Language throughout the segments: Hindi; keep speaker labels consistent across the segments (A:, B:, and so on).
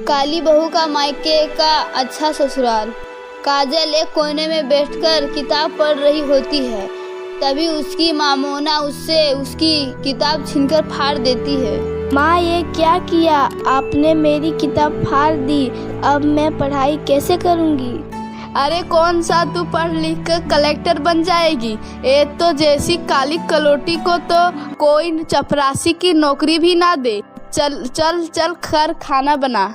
A: काली बहू का मायके का अच्छा ससुराल। काजल एक कोने में बैठकर किताब पढ़ रही होती है। तभी उसकी माँ मोना उससे उसकी किताब छीनकर फाड़ देती है।
B: माँ, ये क्या किया आपने? मेरी किताब फाड़ दी। अब मैं पढ़ाई कैसे करूँगी?
C: अरे कौन सा तू पढ़ लिख कर कलेक्टर बन जाएगी? ये तो जैसी काली कलोटी को तो कोई चपरासी की नौकरी भी ना दे। चल चल चल कर खाना बना।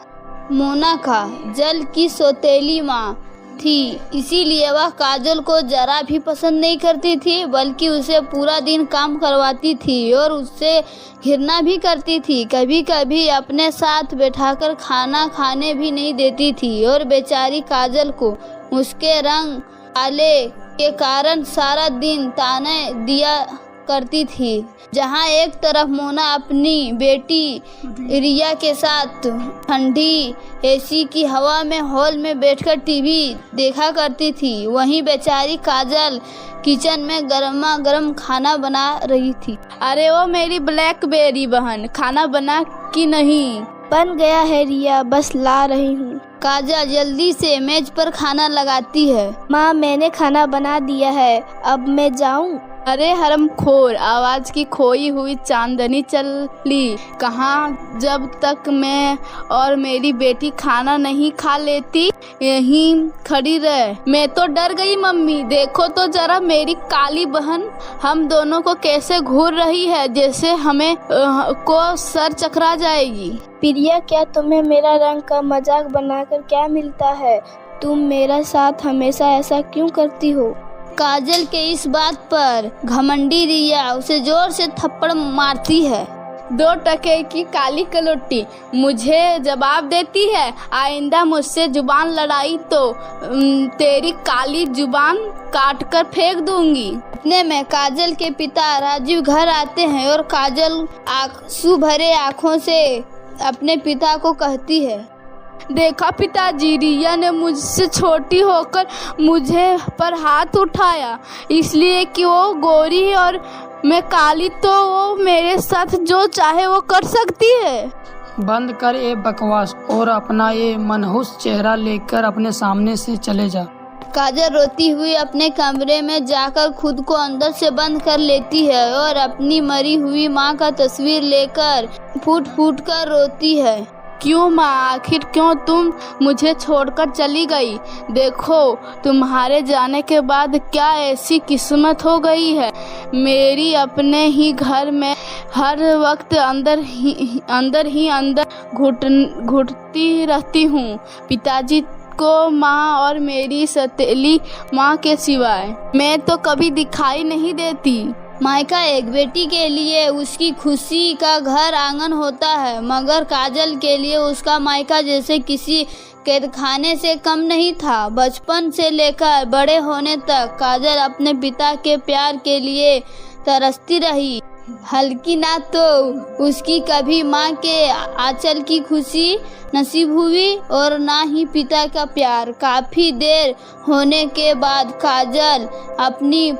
A: मोना काजल की सौतेली माँ थी, इसीलिए वह काजल को जरा भी पसंद नहीं करती थी, बल्कि उसे पूरा दिन काम करवाती थी और उससे घृणा भी करती थी। कभी कभी अपने साथ बैठाकर खाना खाने भी नहीं देती थी और बेचारी काजल को उसके रंग काले के कारण सारा दिन ताने दिया करती थी। जहाँ एक तरफ मोना अपनी बेटी रिया के साथ ठंडी एसी की हवा में हॉल में बैठकर टीवी देखा करती थी, वहीं बेचारी काजल किचन में गर्मा गर्म खाना बना रही थी।
C: अरे वो मेरी ब्लैकबेरी बहन, खाना बना कि नहीं?
B: बन गया है रिया, बस ला रही हूँ।
A: काजल जल्दी से मेज पर खाना लगाती है।
B: माँ, मैंने खाना बना दिया है, अब मैं जाऊँ?
C: अरे हरमखोर, आवाज की खोई हुई चांदनी चली कहाँ? जब तक मैं और मेरी बेटी खाना नहीं खा लेती यहीं खड़ी रहे। मैं तो डर गई मम्मी, देखो तो जरा मेरी काली बहन हम दोनों को कैसे घूर रही है, जैसे हमें को सर चकरा जाएगी।
B: प्रिया, क्या तुम्हें मेरा रंग का मजाक बनाकर क्या मिलता है? तुम मेरा साथ हमेशा ऐसा क्यों करती हो?
A: काजल के इस बात पर घमंडी रिया उसे जोर से थप्पड़ मारती है।
C: 2 टके की काली कलोटी मुझे जवाब देती है, आइंदा मुझसे जुबान लड़ाई तो तेरी काली जुबान काट कर फेंक दूंगी।
A: इतने में काजल के पिता राजीव घर आते हैं और काजल आंसू भरे आँखों से अपने पिता को कहती है,
C: देखा पिताजी, रिया ने मुझसे छोटी होकर मुझे पर हाथ उठाया, इसलिए कि वो गोरी है और मैं काली, तो वो मेरे साथ जो चाहे वो कर सकती है।
D: बंद कर ये बकवास और अपना ये मनहूस चेहरा लेकर अपने सामने से चले जा।
A: काजल रोती हुई अपने कमरे में जाकर खुद को अंदर से बंद कर लेती है और अपनी मरी हुई माँ का तस्वीर लेकर फूट फूट कर रोती है।
C: क्यों माँ, आखिर क्यों तुम मुझे छोड़कर चली गई? देखो तुम्हारे जाने के बाद क्या ऐसी किस्मत हो गई है। मेरी अपने ही घर में हर वक्त अंदर घुटती रहती हूँ, पिताजी को, माँ और मेरी सौतेली माँ के सिवाय मैं तो कभी दिखाई नहीं देती।
A: मायका एक बेटी के लिए उसकी खुशी का घर आंगन होता है, मगर काजल के लिए उसका मायका जैसे किसी कैदखाने से कम नहीं था। बचपन से लेकर बड़े होने तक काजल अपने पिता के प्यार के लिए तरसती रही। हल्की ना तो उसकी कभी माँ के आंचल की खुशी नसीब हुई और ना ही पिता का प्यार। काफी देर होने के बाद काजल अपनी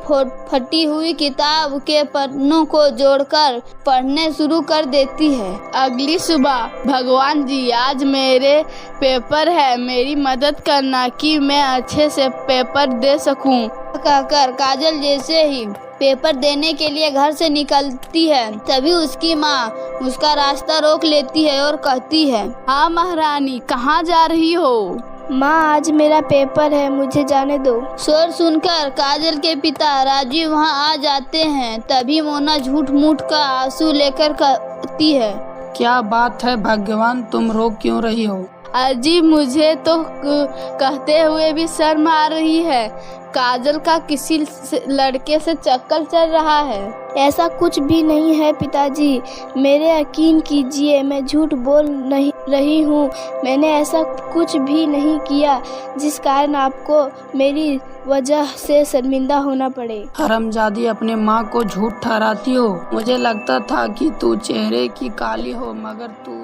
A: फटी हुई किताब के पन्नों को जोड़कर पढ़ने शुरू कर देती है।
C: अगली सुबह, भगवान जी आज मेरे पेपर है, मेरी मदद करना कि मैं अच्छे से पेपर दे सकूं।
A: कहकर काजल जैसे ही पेपर देने के लिए घर से निकलती है, तभी उसकी माँ उसका रास्ता रोक लेती है और कहती है,
C: हाँ महारानी, कहाँ जा रही हो?
B: माँ, आज मेरा पेपर है, मुझे जाने दो।
A: शोर सुनकर काजल के पिता राजीव वहाँ आ जाते हैं। तभी मोना झूठ मूठ का आंसू लेकर कहती है,
D: क्या बात है भगवान, तुम रो क्यों रही हो?
C: अजी, मुझे तो कहते हुए भी शर्म आ रही है। काजल का किसी लड़के से चक्कर चल रहा है।
B: ऐसा कुछ भी नहीं है पिताजी, मेरे यकीन कीजिए, मैं झूठ बोल नहीं रही हूँ। मैंने ऐसा कुछ भी नहीं किया जिस कारण आपको मेरी वजह से शर्मिंदा होना पड़े।
D: हरामजादी, अपने माँ को झूठ ठहराती हो। मुझे लगता था कि तू चेहरे की काली हो, मगर तू